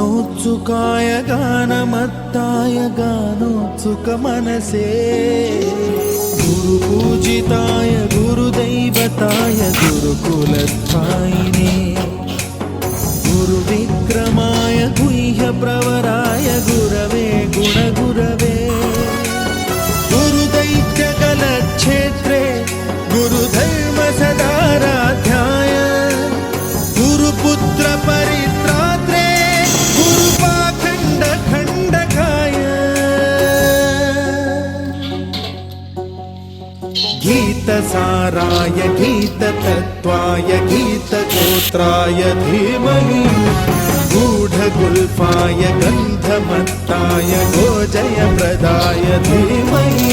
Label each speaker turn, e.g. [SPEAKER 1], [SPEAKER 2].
[SPEAKER 1] गानोत्सुकाय गानमत्ताय गानोत्सुकमनसे गुरुपूजिताय गुरुदैवताय गुरुकुलस्थायिने गुरुविक्रमाय गुह्यप्रवराय गुरवे गुणगुरवे गुरुदैत्यकलक्षेत्रे गुरुधर्मसदाराध्याय गुरुपुत्रपरित्रात्रे गुरुपाखण्डखण्डकाय गीतसाराय गीततत्त्वाय गीतगोत्राय धीमहि गूढगुल्फाय गन्धमत्ताय गोजयप्रदाय धीमहि